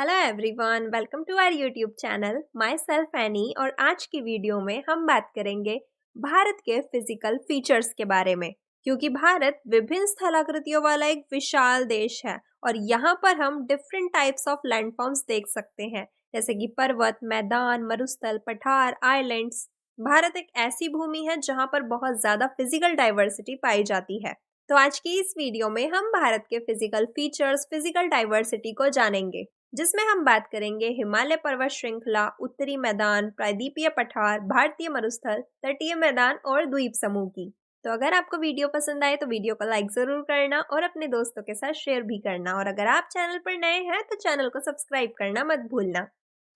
Hello everyone, welcome to our YouTube channel. Myself Annie. और आज की video में हम बात करेंगे भारत के फिजिकल फीचर्स के बारे में, क्योंकि भारत विभिन्न स्थलाकृतियों वाला एक विशाल देश है और यहाँ पर हम डिफरेंट टाइप्स ऑफ लैंडफॉर्म्स देख सकते हैं, जैसे कि पर्वत, मैदान, मरुस्थल, पठार, आइलैंड्स। भारत एक ऐसी भूमि है जहाँ पर बहुत ज्यादा फिजिकल डाइवर्सिटी पाई जाती है। तो आज की इस वीडियो में हम भारत के फिजिकल फीचर्स, फिजिकल डाइवर्सिटी को जानेंगे, जिसमें हम बात करेंगे हिमालय पर्वत श्रृंखला, उत्तरी मैदान, प्रायद्वीपीय पठार, भारतीय मरुस्थल, तटीय मैदान और द्वीप समूह की। तो अगर आपको वीडियो पसंद आए तो वीडियो को लाइक जरूर करना और अपने दोस्तों के साथ शेयर भी करना, और अगर आप चैनल पर नए हैं तो चैनल को सब्सक्राइब करना मत भूलना।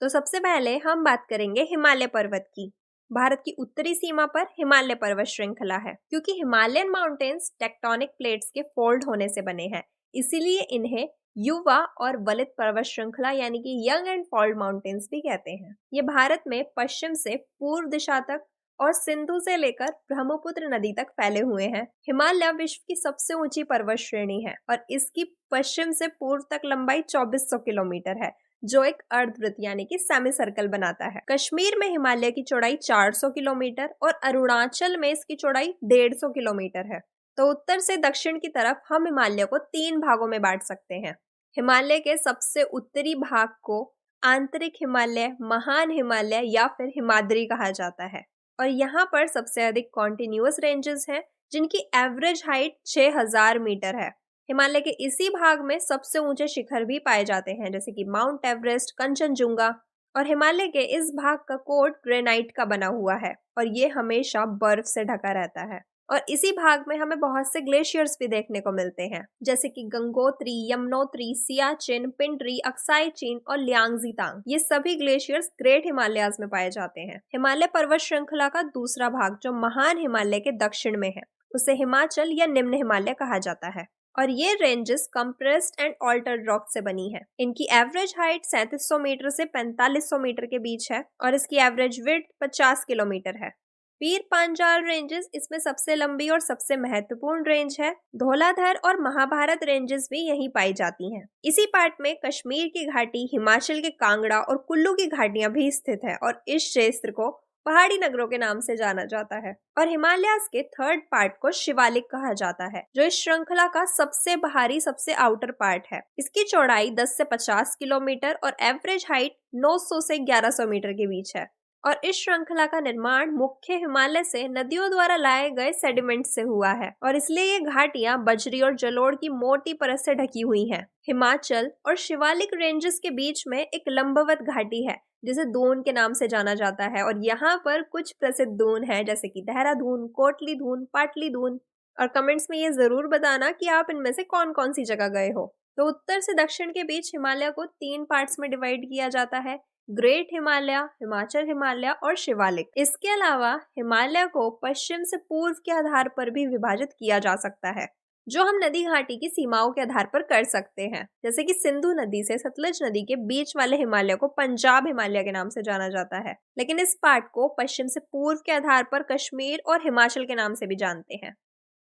तो सबसे पहले हम बात करेंगे हिमालय पर्वत की। भारत की उत्तरी सीमा पर हिमालय पर्वत श्रृंखला है, क्योंकि हिमालयन माउंटेन्स टेक्टोनिक प्लेट्स के फोल्ड होने से बने हैं, इसीलिए इन्हें युवा और वलित पर्वत श्रृंखला यानी कि यंग एंड फॉल्ड माउंटेन्स भी कहते हैं। ये भारत में पश्चिम से पूर्व दिशा तक और सिंधु से लेकर ब्रह्मपुत्र नदी तक फैले हुए हैं। हिमालय विश्व की सबसे ऊंची पर्वत श्रेणी है और इसकी पश्चिम से पूर्व तक लंबाई 2400 किलोमीटर है, जो एक अर्धवृत्त यानी कि सेमी सर्कल बनाता है। कश्मीर में हिमालय की चौड़ाई 400 किलोमीटर और अरुणाचल में इसकी चौड़ाई 150 किलोमीटर है। तो उत्तर से दक्षिण की तरफ हम हिमालय को 3 भागों में बांट सकते हैं। हिमालय के सबसे उत्तरी भाग को आंतरिक हिमालय, महान हिमालय या फिर हिमाद्री कहा जाता है, और यहाँ पर सबसे अधिक कॉन्टिन्यूअस रेंजेस हैं, जिनकी एवरेज हाइट 6000 मीटर है। हिमालय के इसी भाग में सबसे ऊंचे शिखर भी पाए जाते हैं, जैसे कि माउंट एवरेस्ट, कंचनजुंगा। और हिमालय के इस भाग का कोट ग्रेनाइट का बना हुआ है और ये हमेशा बर्फ से ढका रहता है। और इसी भाग में हमें बहुत से ग्लेशियर्स भी देखने को मिलते हैं, जैसे कि गंगोत्री, यमुनोत्री, सियाचिन, पिंडरी, अक्साई चीन और लियांगजीतांग। ये सभी ग्लेशियर्स ग्रेट हिमालयाज में पाए जाते हैं। हिमालय पर्वत श्रृंखला का दूसरा भाग, जो महान हिमालय के दक्षिण में है, उसे हिमाचल या निम्न हिमालय कहा जाता है। और ये ranges compressed and altered rock से बनी है। इनकी एवरेज हाइट 3700 मीटर से 4500 मीटर के बीच है और इसकी एवरेज विड्थ 50 किलोमीटर है। पीर पांचाल रेंजेस इसमें सबसे लंबी और सबसे महत्वपूर्ण रेंज है। धौलाधर और महाभारत रेंजेस भी यहीं पाई जाती हैं। इसी पार्ट में कश्मीर की घाटी, हिमाचल के कांगड़ा और कुल्लू की घाटियां भी स्थित है और इस क्षेत्र को पहाड़ी नगरों के नाम से जाना जाता है। और हिमालयास के थर्ड पार्ट को शिवालिक कहा जाता है, जो इस श्रृंखला का सबसे बाहरी, सबसे आउटर पार्ट है। इसकी चौड़ाई 10 से 50 किलोमीटर और एवरेज हाइट 900 से 1100 मीटर के बीच है। और इस श्रृंखला का निर्माण मुख्य हिमालय से नदियों द्वारा लाए गए सेडिमेंट से हुआ है और इसलिए ये घाटियां बजरी और जलोढ़ की मोटी परत से ढकी हुई हैं। हिमाचल और शिवालिक रेंजेस के बीच में एक लंबवत घाटी है, जिसे दून के नाम से जाना जाता है, और यहाँ पर कुछ प्रसिद्ध दून है, जैसे कि देहरादून, कोटली दून, पाटली दून। और कमेंट्स में ये जरूर बताना कि आप इनमें से कौन कौन सी जगह गए हो। तो उत्तर से दक्षिण के बीच हिमालय को 3 पार्ट्स में डिवाइड किया जाता है: ग्रेट हिमालय, हिमाचल हिमालय और शिवालिक। इसके अलावा हिमालय को पश्चिम से पूर्व के आधार पर भी विभाजित किया जा सकता है, जो हम नदी घाटी की सीमाओं के आधार पर कर सकते हैं। जैसे कि सिंधु नदी से सतलज नदी के बीच वाले हिमालय को पंजाब हिमालय के नाम से जाना जाता है, लेकिन इस पार्ट को पश्चिम से पूर्व के आधार पर कश्मीर और हिमाचल के नाम से भी जानते हैं।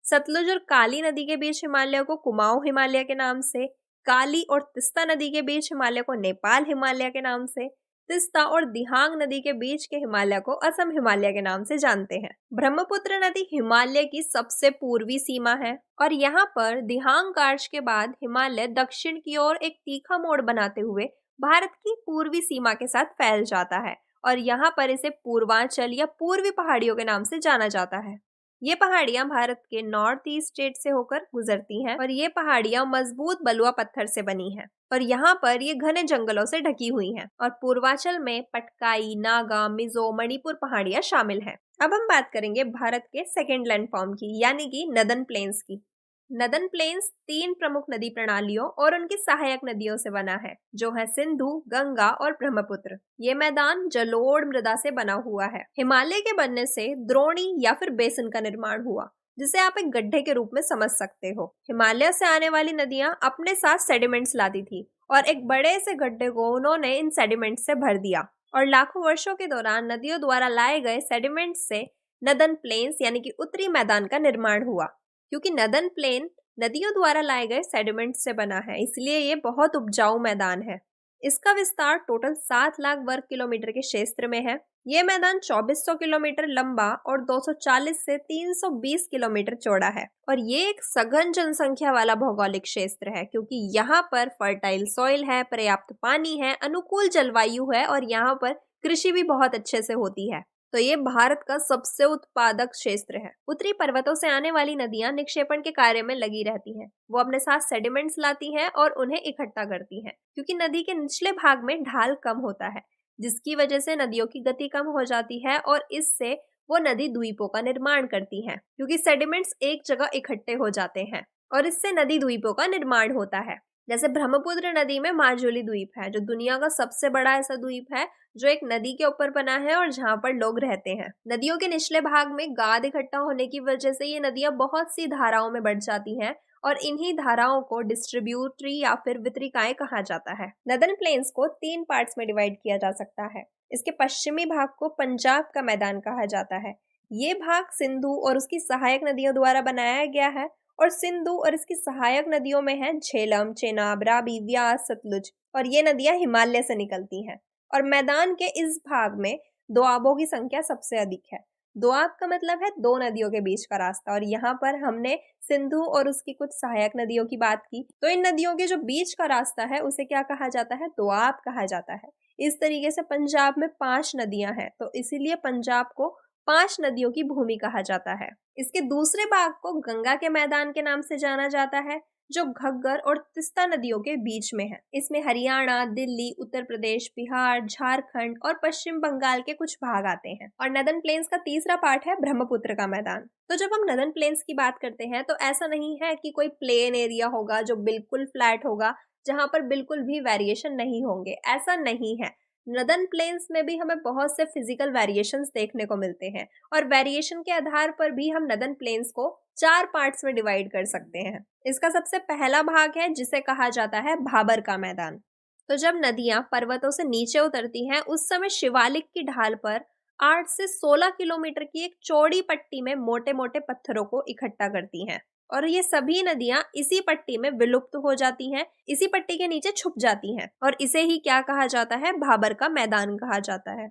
सतलुज और काली नदी के बीच हिमालय को कुमाऊं हिमालय के नाम से, काली और तिस्ता नदी के बीच हिमालय को नेपाल हिमालय के नाम से, तिस्ता और दिहांग नदी के बीच के हिमालय को असम हिमालय के नाम से जानते हैं। ब्रह्मपुत्र नदी हिमालय की सबसे पूर्वी सीमा है और यहाँ पर दिहांग कार्च के बाद हिमालय दक्षिण की ओर एक तीखा मोड़ बनाते हुए भारत की पूर्वी सीमा के साथ फैल जाता है और यहाँ पर इसे पूर्वांचल या पूर्वी पहाड़ियों के नाम से जाना जाता है। ये पहाड़ियां भारत के नॉर्थ ईस्ट स्टेट से होकर गुजरती हैं और ये पहाड़ियां मजबूत बलुआ पत्थर से बनी हैं और यहाँ पर ये घने जंगलों से ढकी हुई हैं। और पूर्वांचल में पटकाई, नागा, मिजो, मणिपुर पहाड़ियां शामिल हैं। अब हम बात करेंगे भारत के सेकेंड लैंडफॉर्म की, यानी कि नदन प्लेन्स की। नदन प्लेन्स 3 प्रमुख नदी प्रणालियों और उनकी सहायक नदियों से बना है, जो है सिंधु, गंगा और ब्रह्मपुत्र। ये मैदान जलोढ़ मृदा से बना हुआ है। हिमालय के बनने से द्रोणी या फिर बेसिन का निर्माण हुआ, जिसे आप एक गड्ढे के रूप में समझ सकते हो। हिमालय से आने वाली नदियां अपने साथ सेडिमेंट्स लाती थी और एक बड़े से गड्ढे को उन्होंने इन सेडिमेंट्स से भर दिया और लाखों वर्षों के दौरान नदियों द्वारा लाए गए सेडिमेंट्स से नदन प्लेन्स यानी कि उत्तरी मैदान का निर्माण हुआ। क्योंकि नदन प्लेन नदियों द्वारा लाए गए सेडिमेंट से बना है, इसलिए ये बहुत उपजाऊ मैदान है। इसका विस्तार टोटल 7 लाख वर्ग किलोमीटर के क्षेत्र में है। ये मैदान 2400 किलोमीटर लंबा और 240 से 320 किलोमीटर चौड़ा है और ये एक सघन जनसंख्या वाला भौगोलिक क्षेत्र है क्योंकि यहाँ पर फर्टाइल सॉइल है, पर्याप्त पानी है, अनुकूल जलवायु है और यहाँ पर कृषि भी बहुत अच्छे से होती है। तो ये भारत का सबसे उत्पादक क्षेत्र है। उत्तरी पर्वतों से आने वाली नदियां निक्षेपण के कार्य में लगी रहती हैं। वो अपने साथ सेडिमेंट्स लाती हैं और उन्हें इकट्ठा करती हैं क्योंकि नदी के निचले भाग में ढाल कम होता है, जिसकी वजह से नदियों की गति कम हो जाती है और इससे वो नदी द्वीपों का निर्माण करती हैं क्योंकि सेडिमेंट्स एक जगह इकट्ठे हो जाते हैं और इससे नदी द्वीपों का निर्माण होता है। जैसे ब्रह्मपुत्र नदी में माजुली द्वीप है जो दुनिया का सबसे बड़ा ऐसा द्वीप है जो एक नदी के ऊपर बना है और जहाँ पर लोग रहते हैं। नदियों के निचले भाग में गाद इकट्ठा होने की वजह से ये नदियां बहुत सी धाराओं में बढ़ जाती हैं और इन्हीं धाराओं को डिस्ट्रीब्यूटरी या फिर वितरिकाएं कहा जाता है। नदर्न प्लेन्स को 3 पार्ट्स में डिवाइड किया जा सकता है। इसके पश्चिमी भाग को पंजाब का मैदान कहा जाता है। ये भाग सिंधु और उसकी सहायक नदियों द्वारा बनाया गया है और सिंधु और इसकी सहायक नदियों में है झेलम, चेनाब, रावी, व्यास, सतलुज और ये नदियां हिमालय से निकलती हैं। और मैदान के इस भाग में दोआबों की संख्या सबसे अधिक है। दोआब का मतलब है 2 नदियों के बीच का रास्ता और यहाँ पर हमने सिंधु और उसकी कुछ सहायक नदियों की बात की। तो इन नदियों के जो बीच का रास्ता है उसे क्या कहा जाता है? दोआब कहा जाता है। इस तरीके से पंजाब में 5 नदियां हैं तो इसीलिए पंजाब को 5 नदियों की भूमि कहा जाता है। इसके दूसरे भाग को गंगा के मैदान के नाम से जाना जाता है जो घग्गर और तिस्ता नदियों के बीच में है। इसमें हरियाणा, दिल्ली, उत्तर प्रदेश, बिहार, झारखंड और पश्चिम बंगाल के कुछ भाग आते हैं। और नदर्न प्लेन्स का तीसरा पार्ट है ब्रह्मपुत्र का मैदान। तो जब हम नदर्न प्लेन्स की बात करते हैं तो ऐसा नहीं है कि कोई प्लेन एरिया होगा जो बिल्कुल फ्लैट होगा जहां पर बिल्कुल भी वेरिएशन नहीं होंगे, ऐसा नहीं है। नदर्न प्लेन्स में भी हमें बहुत से फिजिकल वेरिएशंस देखने को मिलते हैं और वेरिएशन के आधार पर भी हम नदर्न प्लेन्स को 4 पार्ट्स में डिवाइड कर सकते हैं। इसका सबसे पहला भाग है जिसे कहा जाता है भाबर का मैदान। तो जब नदियां पर्वतों से नीचे उतरती हैं उस समय शिवालिक की ढाल पर 8 से 16 किलोमीटर की एक चौड़ी पट्टी में मोटे मोटे पत्थरों को इकट्ठा करती हैं और ये सभी नदियां इसी पट्टी में विलुप्त हो जाती हैं, इसी पट्टी के नीचे छुप जाती हैं और इसे ही क्या कहा जाता है? भाबर का मैदान कहा जाता है।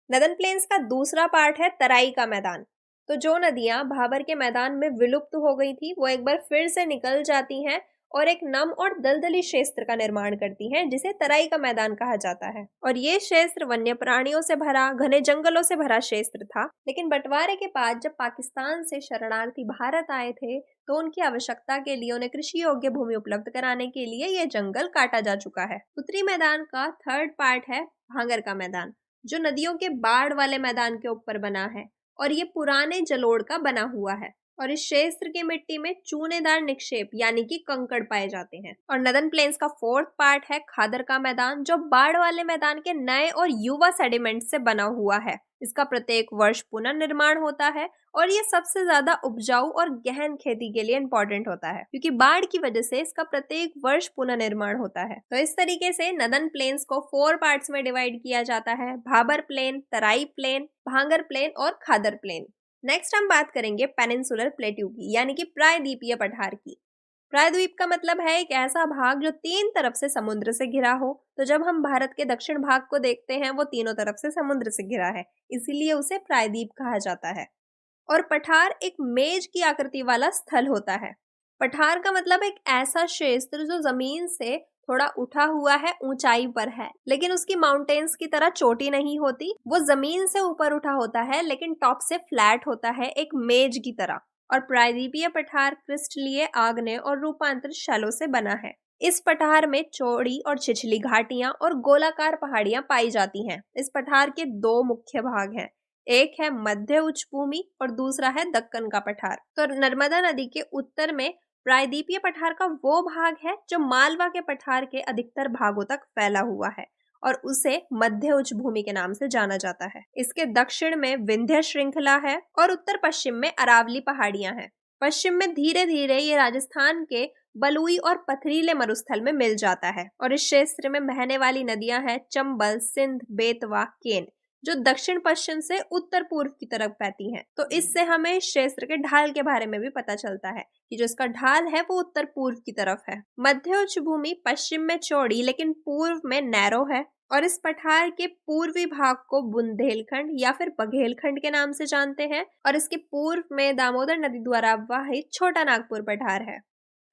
नदर्न प्लेन्स का दूसरा पार्ट है तराई का मैदान। तो जो नदियां भाबर के मैदान में विलुप्त हो गई थी वो एक बार फिर से निकल जाती हैं और एक नम और दलदली क्षेत्र का निर्माण करती हैं जिसे तराई का मैदान कहा जाता है। और ये क्षेत्र वन्य प्राणियों से भरा, घने जंगलों से भरा क्षेत्र था। लेकिन बंटवारे के बाद जब पाकिस्तान से शरणार्थी भारत आए थे तो उनकी आवश्यकता के लिए उन्हें कृषि योग्य भूमि उपलब्ध कराने के लिए ये जंगल काटा जा चुका है। उत्तरी मैदान का थर्ड पार्ट है भांगर का मैदान जो नदियों के बाढ़ वाले मैदान के ऊपर बना है और ये पुराने जलोढ़ का बना हुआ है और इस क्षेत्र की मिट्टी में चूनेदार निक्षेप यानी कि कंकड़ पाए जाते हैं। और नदर्न प्लेन्स का फोर्थ पार्ट है खादर का मैदान जो बाढ़ वाले मैदान के नए और युवा सेडिमेंट से बना हुआ है। इसका प्रत्येक वर्ष पुनर्निर्माण होता है और ये सबसे ज्यादा उपजाऊ और गहन खेती के लिए इंपॉर्टेंट होता है क्योंकि बाढ़ की वजह से इसका प्रत्येक वर्ष पुनर्निर्माण होता है। तो इस तरीके से नदर्न प्लेन्स को 4 पार्ट्स में डिवाइड किया जाता है: भाबर प्लेन, तराई प्लेन, भांगर प्लेन और खादर प्लेन। नेक्स्ट हम बात करेंगे पेनिनसुलर प्लेट्यू की यानी कि प्रायद्वीपीय पठार की। प्रायद्वीप का मतलब है एक ऐसा भाग जो 3 तरफ से समुद्र से घिरा हो। तो जब हम भारत के दक्षिण भाग को देखते हैं वो तीनों तरफ से समुद्र से घिरा है, इसीलिए उसे प्रायद्वीप कहा जाता है। और पठार एक मेज की आकृति वाला स्थल होता है। पठार का मतलब एक ऐसा क्षेत्र जो जमीन से थोड़ा उठा हुआ है, ऊंचाई पर है, लेकिन उसकी माउंटेन्स की तरह चोटी नहीं होती। वो जमीन से ऊपर उठा होता है लेकिन टॉप से फ्लैट होता है, एक मेज की तरह। और प्रायद्वीपीय पठार क्रिस्टलीय, आग्नेय और रूपांतरित शैलों से बना है। इस पठार में चौड़ी और छिछली घाटियां और गोलाकार पहाड़ियां पाई जाती हैं। इस पठार के 2 मुख्य भाग हैं, एक है मध्य उच्च भूमि और दूसरा है दक्कन का पठार। तो नर्मदा नदी के उत्तर में प्रायद्वीपीय पठार का वो भाग है जो मालवा के पठार के अधिकतर भागों तक फैला हुआ है और उसे मध्य उच्च भूमि के नाम से जाना जाता है। इसके दक्षिण में विंध्य श्रृंखला है और उत्तर पश्चिम में अरावली पहाड़ियां हैं। पश्चिम में धीरे धीरे ये राजस्थान के बलुई और पथरीले मरुस्थल में मिल जाता है और इस क्षेत्र में बहने वाली नदियां हैं चंबल, सिंध, बेतवा, केन। जो दक्षिण पश्चिम से उत्तर पूर्व की तरफ बहती हैं। तो इससे हमें इस क्षेत्र के ढाल के बारे में भी पता चलता है कि जो इसका ढाल है वो उत्तर पूर्व की तरफ है। मध्य उच्च भूमि पश्चिम में चौड़ी लेकिन पूर्व में नैरो है और इस पठार के पूर्वी भाग को बुंदेलखंड या फिर बघेलखंड के नाम से जानते हैं और इसके पूर्व में दामोदर नदी द्वारा वाहित छोटा नागपुर पठार है।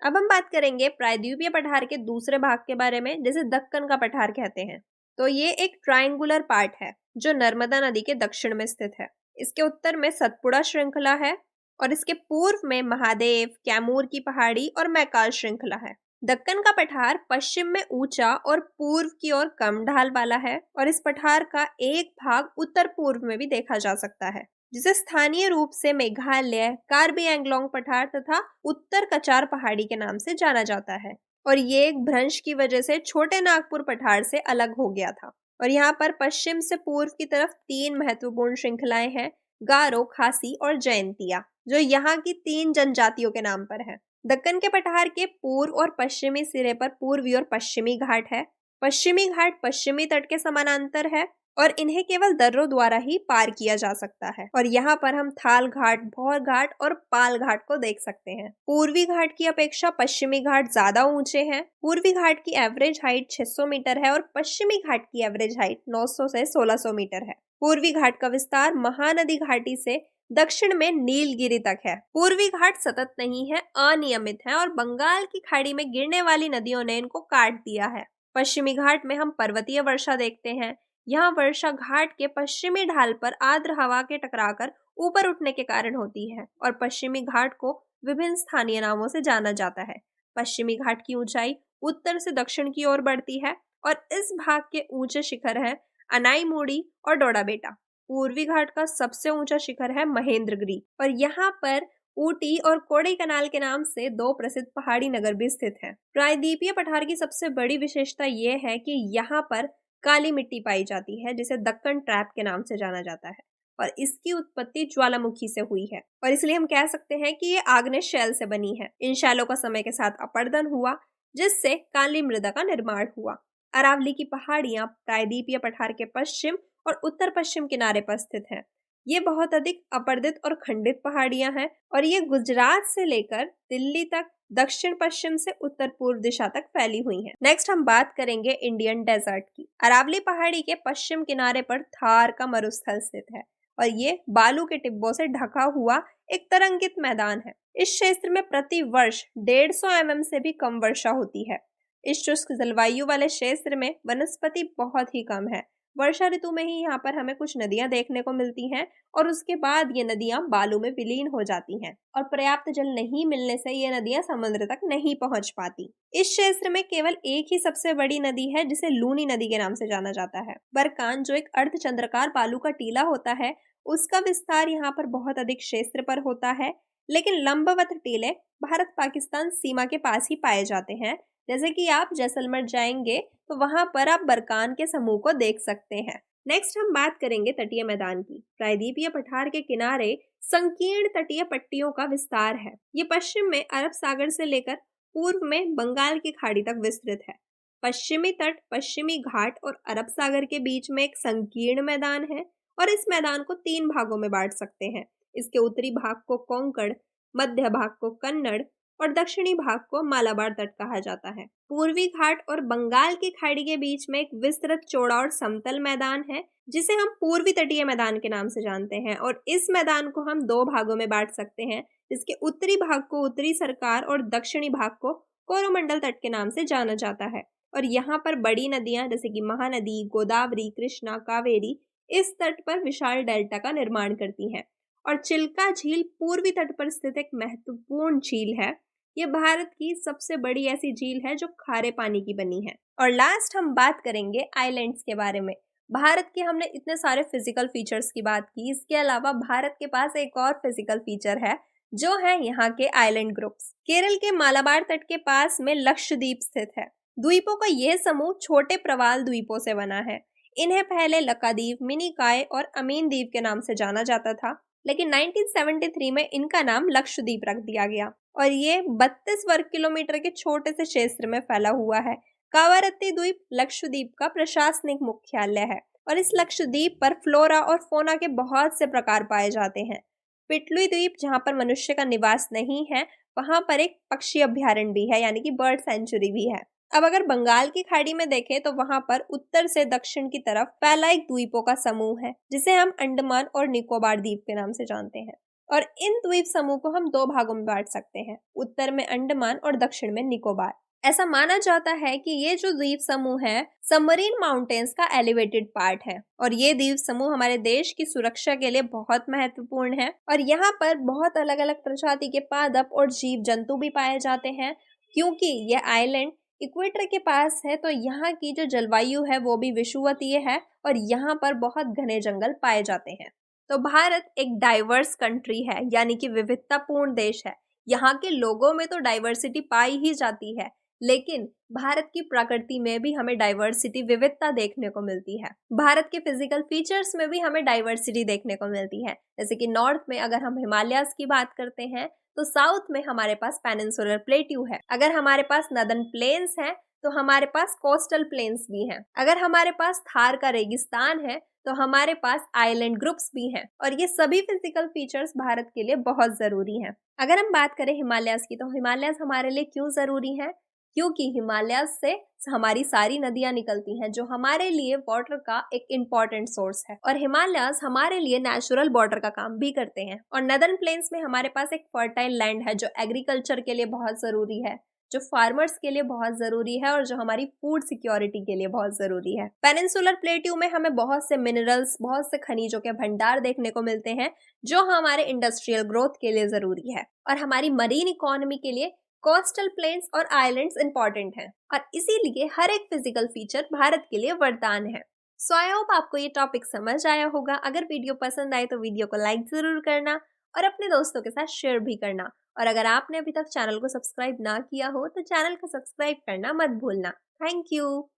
अब हम बात करेंगे प्रायद्वीपीय पठार के दूसरे भाग के बारे में, जिसे दक्कन का पठार कहते हैं। तो ये एक ट्रायंगुलर पार्ट है जो नर्मदा नदी के दक्षिण में स्थित है। इसके उत्तर में सतपुड़ा श्रृंखला है और इसके पूर्व में महादेव, कैमूर की पहाड़ी और मैकाल श्रृंखला है। दक्कन का पठार पश्चिम में ऊंचा और पूर्व की ओर कम ढाल वाला है और इस पठार का एक भाग उत्तर पूर्व में भी देखा जा सकता है, जिसे स्थानीय रूप से मेघालय, कार्बी एंगलोंग पठार तथा उत्तर कचार पहाड़ी के नाम से जाना जाता है। और ये एक भ्रंश की वजह से छोटे नागपुर पठार से अलग हो गया था। और यहाँ पर पश्चिम से पूर्व की तरफ 3 महत्वपूर्ण श्रृंखलाएं हैं, गारो, खासी और जयंतिया, जो यहाँ की 3 जनजातियों के नाम पर है। दक्कन के पठार के पूर्व और पश्चिमी सिरे पर पूर्वी और पश्चिमी घाट है। पश्चिमी घाट पश्चिमी तट के समानांतर है और इन्हें केवल दर्रों द्वारा ही पार किया जा सकता है। और यहाँ पर हम थाल घाट, भौर घाट और पाल घाट को देख सकते हैं। पूर्वी घाट की अपेक्षा पश्चिमी घाट ज्यादा ऊंचे हैं। पूर्वी घाट की एवरेज हाइट 600 मीटर है और पश्चिमी घाट की एवरेज हाइट 900 से 1600 मीटर है। पूर्वी घाट का विस्तार महानदी घाटी से दक्षिण में नीलगिरी तक है। पूर्वी घाट सतत नहीं है, अनियमित है और बंगाल की खाड़ी में गिरने वाली नदियों ने इनको काट दिया है। पश्चिमी घाट में हम पर्वतीय वर्षा देखते हैं। यहाँ वर्षा घाट के पश्चिमी ढाल पर आर्द्र हवा के टकराकर ऊपर उठने के कारण होती है और पश्चिमी घाट को विभिन्न स्थानीय नामों से जाना जाता है। पश्चिमी घाट की ऊंचाई उत्तर से दक्षिण की ओर बढ़ती है और इस भाग के ऊंचे शिखर हैं अनाईमुड़ी और डोडाबेटा। पूर्वी घाट का सबसे ऊंचा शिखर है महेंद्रगिरी और यहाँ पर ऊटी और कोडई कनाल के नाम से 2 प्रसिद्ध पहाड़ी नगर भी स्थित हैं। प्रायद्वीपीय पठार की सबसे बड़ी विशेषता यह है कि यहाँ पर काली मिट्टी पाई जाती है, जिसे दक्कन ट्रैप के नाम से जाना जाता है और इसकी उत्पत्ति ज्वालामुखी से हुई है और इसलिए हम कह सकते हैं कि ये आग्नेय शैल से बनी है। इन शैलों का समय के साथ अपरदन हुआ, जिससे काली मृदा का निर्माण हुआ। अरावली की पहाड़ियां प्रायद्वीपीय पठार के पश्चिम और उत्तर पश्चिम किनारे पर स्थित हैं। ये बहुत अधिक अपरदित और खंडित पहाड़ियां हैं और ये गुजरात से लेकर दिल्ली तक दक्षिण पश्चिम से उत्तर पूर्व दिशा तक फैली हुई हैं। नेक्स्ट हम बात करेंगे इंडियन डेजर्ट की। अरावली पहाड़ी के पश्चिम किनारे पर थार का मरुस्थल स्थित है और ये बालू के टिब्बों से ढका हुआ एक तरंगित मैदान है। इस क्षेत्र में प्रति वर्ष 150 mm से भी कम वर्षा होती है। इस शुष्क जलवायु वाले क्षेत्र में वनस्पति बहुत ही कम है। वर्षा ऋतु में ही यहाँ पर हमें कुछ नदियां देखने को मिलती हैं और उसके बाद ये नदियां बालू में विलीन हो जाती हैं और पर्याप्त जल नहीं मिलने से ये नदियां समुद्र तक नहीं पहुंच पाती। इस क्षेत्र में केवल एक ही सबसे बड़ी नदी है, जिसे लूनी नदी के नाम से जाना जाता है। बरकान, जो एक अर्धचंद्राकार बालू का टीला होता है, उसका विस्तार यहाँ पर बहुत अधिक क्षेत्र पर होता है, लेकिन लंबवत टीले भारत पाकिस्तान सीमा के पास ही पाए जाते हैं। जैसे कि आप जैसलमेर जाएंगे तो वहां पर आप बरकान के समूह को देख सकते हैं। नेक्स्ट हम बात करेंगे तटीय मैदान की। प्रायद्वीपीय पठार के किनारे संकीर्ण तटीय पट्टियों का विस्तार है। ये पश्चिम में अरब सागर से लेकर पूर्व में बंगाल की खाड़ी तक विस्तृत है। पश्चिमी तट, पश्चिमी घाट और अरब सागर के बीच में एक संकीर्ण मैदान है और इस मैदान को 3 भागों में बांट सकते हैं। इसके उत्तरी भाग को कोंकण, मध्य भाग को कन्नड़ और दक्षिणी भाग को मालाबार तट कहा जाता है। पूर्वी घाट और बंगाल की खाड़ी के बीच में एक विस्तृत, चौड़ा और समतल मैदान है, जिसे हम पूर्वी तटीय मैदान के नाम से जानते हैं और इस मैदान को हम 2 भागों में बांट सकते हैं, जिसके उत्तरी भाग को उत्तरी सरकार और दक्षिणी भाग को कोरोमंडल तट के नाम से जाना जाता है। और यहाँ पर बड़ी नदियां जैसे कि महानदी, गोदावरी, कृष्णा, कावेरी इस तट पर विशाल डेल्टा का निर्माण करती हैं। और चिल्का झील पूर्वी तट पर स्थित एक महत्वपूर्ण झील है। ये भारत की सबसे बड़ी ऐसी झील है जो खारे पानी की बनी है। और लास्ट हम बात करेंगे आइलैंड्स के बारे में। भारत के हमने इतने सारे फिजिकल फीचर्स की बात की, इसके अलावा भारत के पास एक और फिजिकल फीचर है, जो है यहाँ के आइलैंड ग्रुप्स। केरल के मालाबार तट के पास में लक्षद्वीप स्थित है। द्वीपों का यह समूह छोटे प्रवाल द्वीपों से बना है। इन्हें पहले लक्षद्वीप, मिनिकॉय और अमीन द्वीप के नाम से जाना जाता था, लेकिन 1973 में इनका नाम लक्षद्वीप रख दिया गया और ये 32 वर्ग किलोमीटर के छोटे से क्षेत्र में फैला हुआ है। कावारत्ती द्वीप लक्षद्वीप का प्रशासनिक मुख्यालय है और इस लक्षद्वीप पर फ्लोरा और फोना के बहुत से प्रकार पाए जाते हैं। पिटलू द्वीप, जहाँ पर मनुष्य का निवास नहीं है, वहां पर एक पक्षी अभ्यारण्य भी है, यानी कि बर्ड सेंचुरी भी है। अब अगर बंगाल की खाड़ी में देखें तो वहां पर उत्तर से दक्षिण की तरफ फैला एक द्वीपों का समूह है, जिसे हम अंडमान और निकोबार द्वीप के नाम से जानते हैं। और इन द्वीप समूह को हम दो भागों में बांट सकते हैं, उत्तर में अंडमान और दक्षिण में निकोबार। ऐसा माना जाता है कि ये जो द्वीप समूह है, सबमरीन माउंटेन्स का एलिवेटेड पार्ट है, और ये द्वीप समूह हमारे देश की सुरक्षा के लिए बहुत महत्वपूर्ण है। और यहाँ पर बहुत अलग अलग प्रजाति के पादप और जीव जंतु भी पाए जाते हैं। क्योंकि यह आइलैंड इक्वेटर के पास है, तो यहाँ की जो जलवायु है वो भी विषुवतीय है, और यहाँ पर बहुत घने जंगल पाए जाते हैं। तो भारत एक डाइवर्स कंट्री है, यानी कि विविधतापूर्ण देश है। यहाँ के लोगों में तो डाइवर्सिटी पाई ही जाती है, लेकिन भारत की प्रकृति में भी हमें डाइवर्सिटी, विविधता देखने को मिलती है। भारत के फिजिकल फीचर्स में भी हमें डाइवर्सिटी देखने को मिलती है। जैसे कि नॉर्थ में अगर हम हिमालयाज की बात करते हैं, तो साउथ में हमारे पास पेनिनसुलर प्लेट्यू है। अगर हमारे पास नदर्न प्लेन्स है, तो हमारे पास कोस्टल प्लेन्स भी हैं। अगर हमारे पास थार का रेगिस्तान है, तो हमारे पास आइलैंड ग्रुप्स भी हैं। और ये सभी फिजिकल फीचर्स भारत के लिए बहुत जरूरी हैं। अगर हम बात करें हिमालयाज की, तो हिमालयाज हमारे लिए क्यों जरूरी हैं? क्योंकि हिमालयाज से हमारी सारी नदियां निकलती हैं, जो हमारे लिए वाटर का एक इम्पॉर्टेंट सोर्स है। और हिमालयाज हमारे लिए नेचुरल वाटर का काम भी करते हैं। और नदर्न प्लेन्स में हमारे पास एक फर्टाइल लैंड है, जो एग्रीकल्चर के लिए बहुत जरूरी है, जो फार्मर्स के लिए बहुत जरूरी है, और जो हमारी फूड सिक्योरिटी के लिए बहुत जरूरी है। पेनिनसुलर प्लेट्यू में हमें बहुत से मिनरल्स, बहुत से खनिजों के भंडार देखने को मिलते हैं, जो हमारे इंडस्ट्रियल ग्रोथ के लिए जरूरी है। और हमारी मरीन इकोनॉमी के लिए कोस्टल प्लेन्स और आइलैंड्स इंपॉर्टेंट हैं, और इसीलिए हर एक फिजिकल फीचर भारत के लिए वरदान है। सो आई होप आपको ये टॉपिक समझ आया होगा। अगर वीडियो पसंद आए तो वीडियो को लाइक जरूर करना और अपने दोस्तों के साथ शेयर भी करना। और अगर आपने अभी तक चैनल को सब्सक्राइब ना किया हो, तो चैनल को सब्सक्राइब करना मत भूलना। Thank you.